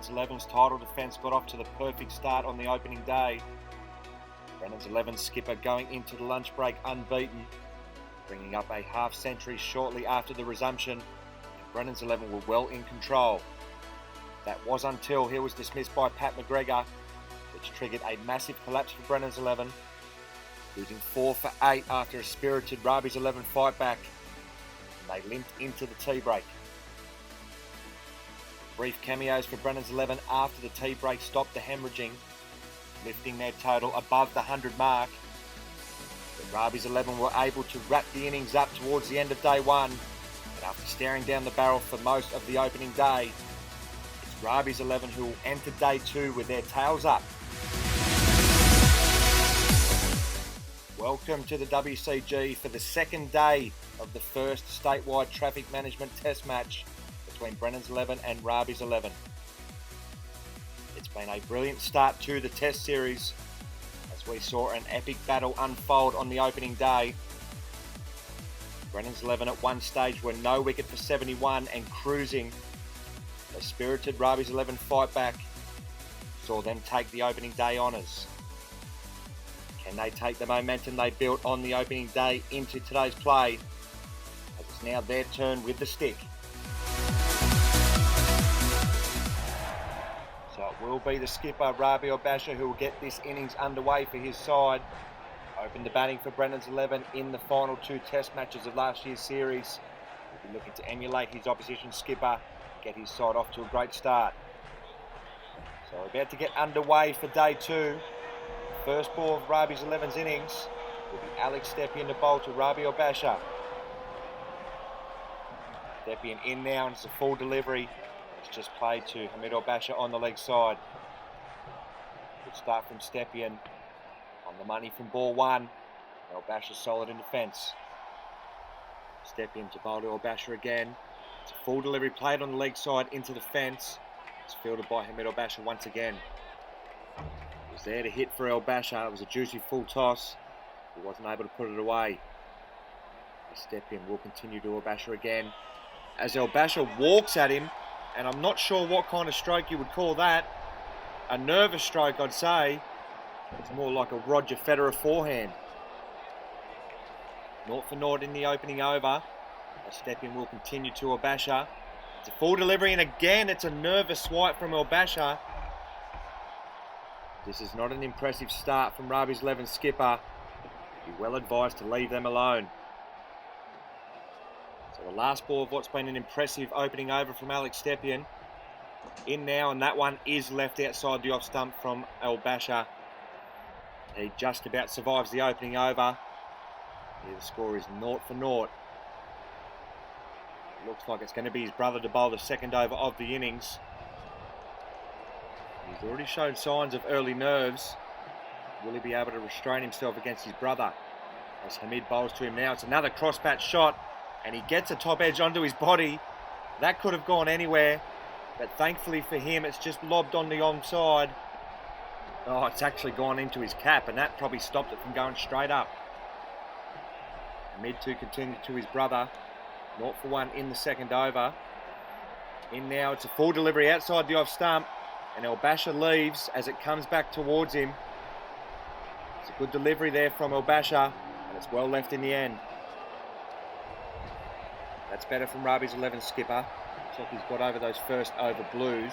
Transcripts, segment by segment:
Brennan's 11's title defence got off to the perfect start on the opening day. Brennan's 11 skipper going into the lunch break unbeaten, bringing up a half century shortly after the resumption. Brennan's 11 were well in control. That was until he was dismissed by Pat McGregor, which triggered a massive collapse for Brennan's 11, losing 4 for 8 after a spirited RABIH'S 11 fight back, and they limped into the tea break. Brief cameos for Brennan's 11 after the tea break stopped the hemorrhaging, lifting their total above the 100 mark. But RABIH'S 11 were able to wrap the innings up towards the end of day one, and after staring down the barrel for most of the opening day, it's RABIH'S 11 who will enter day two with their tails up. Welcome to the WCG for the second day of the first statewide traffic management test match between Brennan's 11 and RABIH'S 11. It's been a brilliant start to the test series as we saw an epic battle unfold on the opening day. Brennan's 11 at one stage were no wicket for 71 and cruising. The spirited RABIH'S 11 fight back saw them take the opening day honours. Can they take the momentum they built on the opening day into today's play, as it's now their turn with the stick? So it will be the skipper, Rabi Obasha, who will get this innings underway for his side. Opened the batting for Brennan's 11 in the final two test matches of last year's series. He'll be looking to emulate his opposition skipper, get his side off to a great start. So we're about to get underway for day two. First ball of RABIH'S 11's innings will be Alex Stepien to bowl to Rabi Obasha. Stepien in now, and it's a full delivery. It's just played to Hamid Obasha on the leg side. Good start from Stepien. On the money from ball one. Obasha solid in defence. Stepien to bowl to Obasha again. It's a full delivery played on the leg side into the fence. It's fielded by Hamid Obasha once again. It was there to hit for Obasha. It was a juicy full toss. He wasn't able to put it away. Stepien will continue to Obasha again. As Obasha walks at him, and I'm not sure what kind of stroke you would call that. A nervous stroke, I'd say. It's more like a Roger Federer forehand. 0 for 0 in the opening over. Stepien will continue to Obasha. It's a full delivery, and again it's a nervous swipe from Obasha. This is not an impressive start from RABIH'S 11 skipper. Be well advised to leave them alone. So the last ball of what's been an impressive opening over from Alex Stepien. In now, and that one is left outside the off stump from Obasha. He just about survives the opening over. Here the score is 0 for 0. Looks like it's going to be his brother to bowl the second over of the innings. He's already shown signs of early nerves. Will he be able to restrain himself against his brother? As Hamid bowls to him now, it's another cross-bat shot, and he gets a top edge onto his body. That could have gone anywhere, but thankfully for him, it's just lobbed on the onside. Oh, it's actually gone into his cap, and that probably stopped it from going straight up. Hamid to continue to his brother. 0 for 1 in the second over. In now, it's a full delivery outside the off stump, and Obasha leaves as it comes back towards him. It's a good delivery there from Obasha, and it's well left in the end. That's better from RABIH'S 11 skipper. Looks like he's got over those first over blues.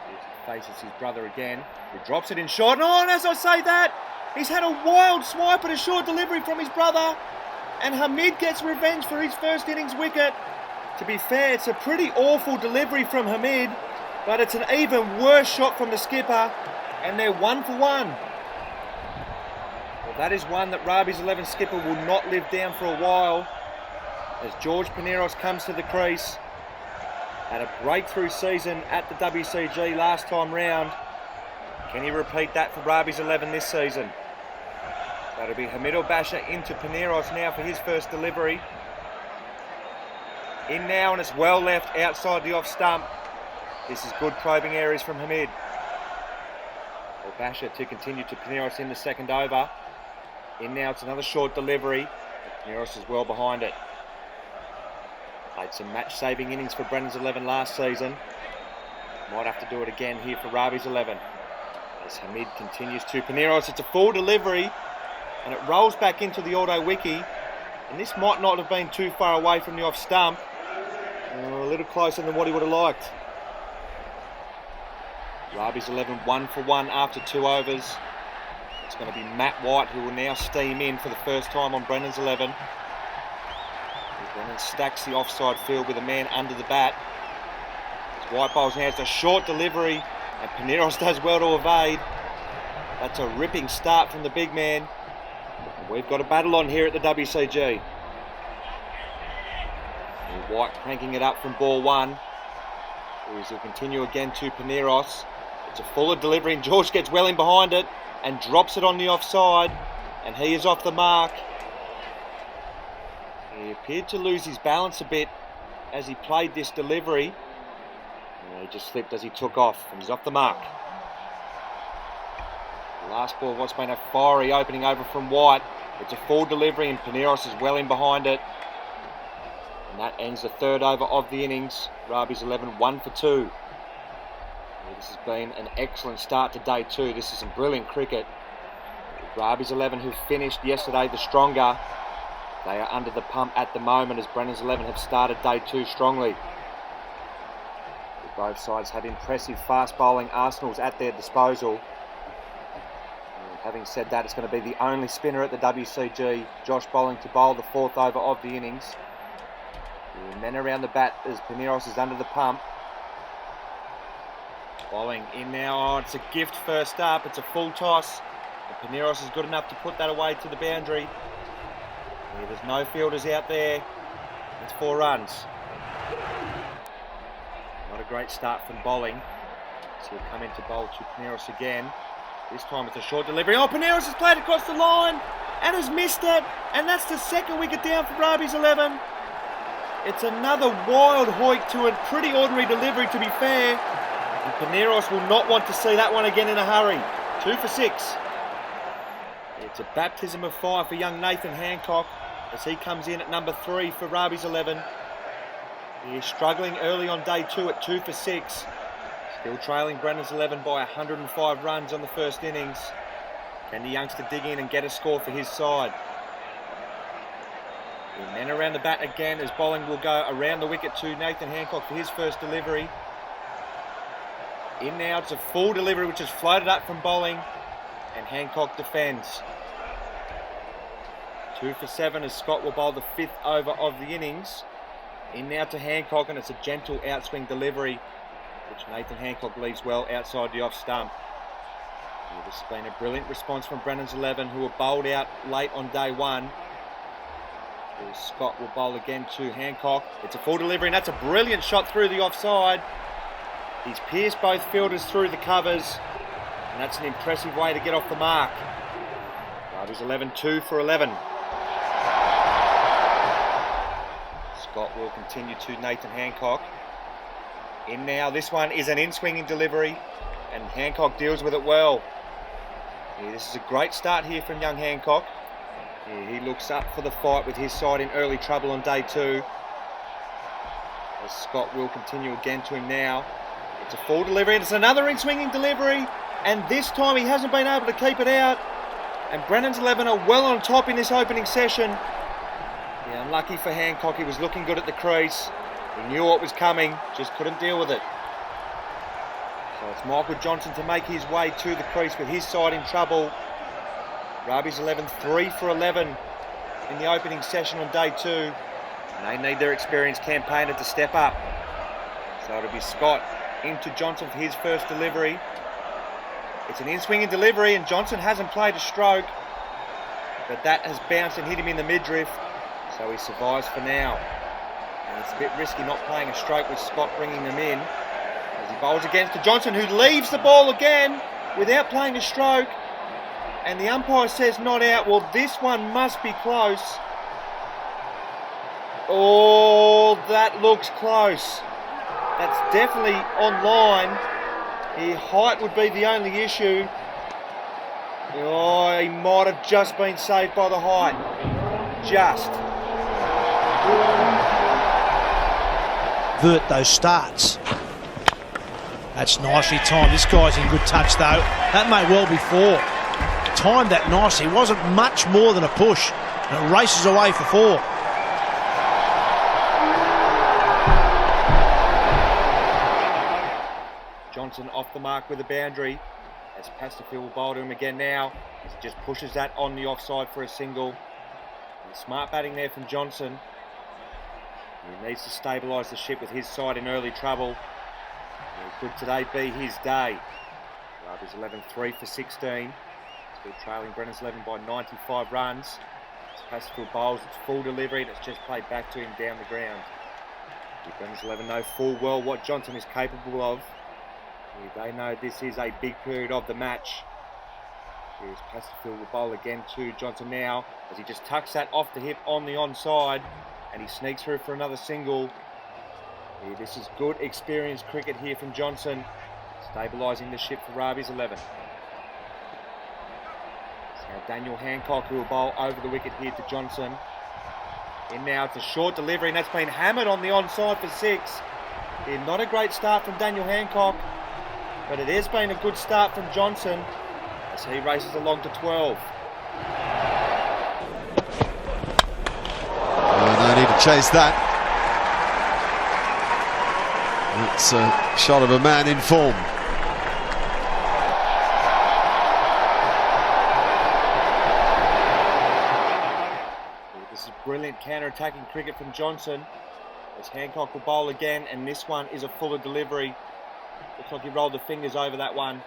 He faces his brother again. He drops it in short. Oh, and as I say that, he's had a wild swipe at a short delivery from his brother. And Hamid gets revenge for his first innings wicket. To be fair, it's a pretty awful delivery from Hamid, but it's an even worse shot from the skipper, and they're 1 for 1. Well, that is one that RABIH'S 11 skipper will not live down for a while, as George Paneros comes to the crease. Had a breakthrough season at the WCG last time round. Can he repeat that for RABIH'S 11 this season? That'll be Hamid Obasha into Paneros now for his first delivery. In now, and it's well left outside the off stump. This is good probing areas from Hamid. Obasha to continue to Paneros in the second over. In now, it's another short delivery. Paneros is well behind it. Played some match-saving innings for Brennan's 11 last season. Might have to do it again here for RABIH'S 11. As Hamid continues to Paneros, it's a full delivery and it rolls back into the auto wiki. And this might not have been too far away from the off stump. A little closer than what he would have liked. RABIH'S 11 1 for 1 after 2 overs. It's going to be Matt White who will now steam in for the first time on Brennan's 11. Brennan stacks the offside field with a man under the bat. As White bowls now, it's a short delivery and Paneros does well to evade. That's a ripping start from the big man. We've got a battle on here at the WCG. White cranking it up from ball 1. Ries will continue again to Paneros. It's a fuller delivery and George gets well in behind it and drops it on the offside, and he is off the mark. He appeared to lose his balance a bit as he played this delivery. He just slipped as he took off and he's off the mark. The last ball, what's been a fiery opening over from White. It's a full delivery and Paneros is well in behind it. And that ends the third over of the innings. RABIH'S 11 1 for 2. This has been an excellent start to day 2. This is some brilliant cricket. RABIH'S 11, who finished yesterday the stronger, they are under the pump at the moment as Brennan's 11 have started day 2 strongly. Both sides have impressive fast bowling arsenals at their disposal. And having said that, it's going to be the only spinner at the WCG, Josh bowling to bowl the 4th over of the innings. The men around the bat as Paneros is under the pump. Bowling in now. Oh, it's a gift first up. It's a full toss. And Paneros is good enough to put that away to the boundary. Yeah, there's no fielders out there. It's 4 runs. Not a great start from bowling. So he'll come in to bowl to Paneros again. This time it's a short delivery. Oh, Paneros has played across the line and has missed it. And that's the second wicket down for RABIH'S 11. It's another wild hoik to a pretty ordinary delivery, to be fair. And Paneros will not want to see that one again in a hurry. 2 for 6. It's a baptism of fire for young Nathan Hancock as he comes in at number 3 for RABIH'S 11. He is struggling early on day 2 at 2 for 6. Still trailing Brennan's 11 by 105 runs on the first innings. Can the youngster dig in and get a score for his side? The men around the bat again as bowling will go around the wicket to Nathan Hancock for his first delivery. In now, it's a full delivery which is floated up from bowling and Hancock defends. 2 for 7 as Scott will bowl the 5th over of the innings. In now to Hancock and it's a gentle outswing delivery which Nathan Hancock leaves well outside the off stump. This has been a brilliant response from Brennan's 11 who were bowled out late on day 1. Scott will bowl again to Hancock. It's a full delivery and that's a brilliant shot through the offside. He's pierced both fielders through the covers and that's an impressive way to get off the mark. RABIH'S 11 2 for 11. Scott will continue to Nathan Hancock. In now, this one is an in-swinging delivery and Hancock deals with it well. Yeah, this is a great start here from young Hancock. Yeah, he looks up for the fight with his side in early trouble on day 2. As Scott will continue again to him now. It's a full delivery and it's another in-swinging delivery and this time he hasn't been able to keep it out. And Brennan's 11 are well on top in this opening session. Yeah, unlucky for Hancock, he was looking good at the crease. He knew what was coming, just couldn't deal with it. So it's Michael Johnson to make his way to the crease with his side in trouble. RABIH'S 11 3 for 11 in the opening session on day 2. And they need their experienced campaigner to step up. So it'll be Scott into Johnson for his first delivery. It's an in-swinging delivery and Johnson hasn't played a stroke. But that has bounced and hit him in the midriff. So he survives for now. And it's a bit risky not playing a stroke with Scott bringing them in. As he bowls against to Johnson who leaves the ball again without playing a stroke. And the umpire says not out. Well, this one must be close. Oh, that looks close. That's definitely on line. The height would be the only issue. Oh, he might have just been saved by the height. Just. Vert those starts. That's nicely timed. This guy's in good touch though. That may well be 4. Timed that nicely. It wasn't much more than a push. And it races away for 4. Johnson off the mark with a boundary. As Pasterfield will bowl to him again now. As he just pushes that on the offside for a single. And smart batting there from Johnson. He needs to stabilise the ship with his side in early trouble. Could today be his day? RABIH'S 11 3 for 16. Still trailing Brennan's 11 by 95 runs. As Pasterfield bowls, it's full delivery and it's just played back to him down the ground. Brennan's 11 know full well what Johnson is capable of. They know this is a big period of the match. Here's Pasterfield will bowl again to Johnson now as he just tucks that off the hip on the onside and he sneaks through for another single. This is good experienced cricket here from Johnson, stabilising the ship for RABIH'S 11. So now Daniel Hancock who will bowl over the wicket here to Johnson. In now, it's a short delivery and that's been hammered on the onside for 6. Not a great start from Daniel Hancock, but it has been a good start from Johnson as he races along to 12. No need to chase that. It's a shot of a man in form. This is brilliant counter-attacking cricket from Johnson as Hancock will bowl again, and this one is a fuller delivery. Looks like he rolled the fingers over that one,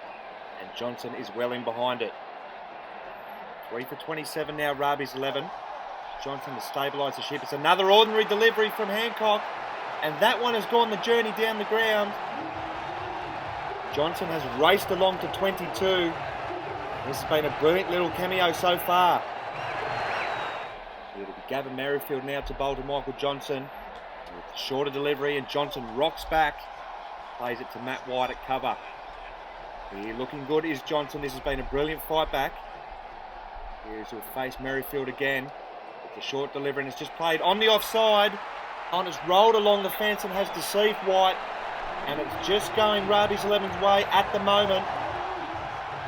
and Johnson is well in behind it. 3 for 27 now, RABIH'S 11. Johnson to stabilise the ship. It's another ordinary delivery from Hancock, and that one has gone the journey down the ground. Johnson has raced along to 22. This has been a brilliant little cameo so far. It'll be Gavin Merrifield now to bowl to Michael Johnson. With a shorter delivery, and Johnson rocks back. Plays it to Matt White at cover. Here looking good is Johnson. This has been a brilliant fight back. Here's he'll face Merrifield again. It's a short delivery and it's just played on the offside. And it's rolled along the fence and has deceived White. And it's just going RABIH'S 11's way at the moment.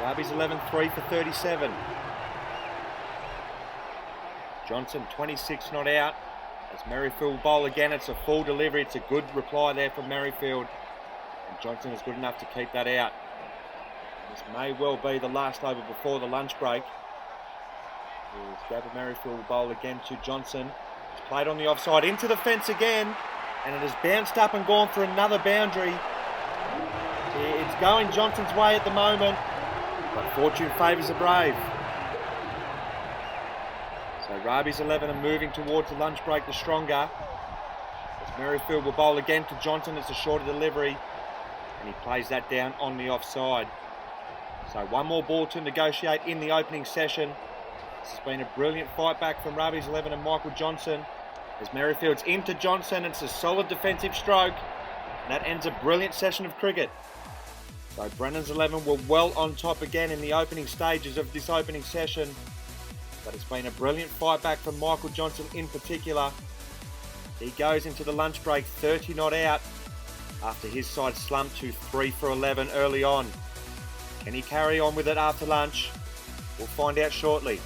RABIH'S 11 3 for 37. Johnson 26 not out. As Merrifield will bowl again, it's a full delivery. It's a good reply there from Merrifield. And Johnson is good enough to keep that out. This may well be the last over before the lunch break. Here's Gavin Merrifield will bowl again to Johnson. It's played on the offside into the fence again. And it has bounced up and gone for another boundary. It's going Johnson's way at the moment. But fortune favours the brave. So RABIH'S 11 are moving towards the lunch break, the stronger. As Merrifield will bowl again to Johnson, it's a shorter delivery. And he plays that down on the offside. So one more ball to negotiate in the opening session. This has been a brilliant fight back from RABIH'S 11 and Michael Johnson. As Merrifield's into Johnson, it's a solid defensive stroke. And that ends a brilliant session of cricket. So Brennan's 11 were well on top again in the opening stages of this opening session. But it's been a brilliant fight back from Michael Johnson in particular. He goes into the lunch break 30 not out after his side slumped to 3 for 11 early on. Can he carry on with it after lunch? We'll find out shortly.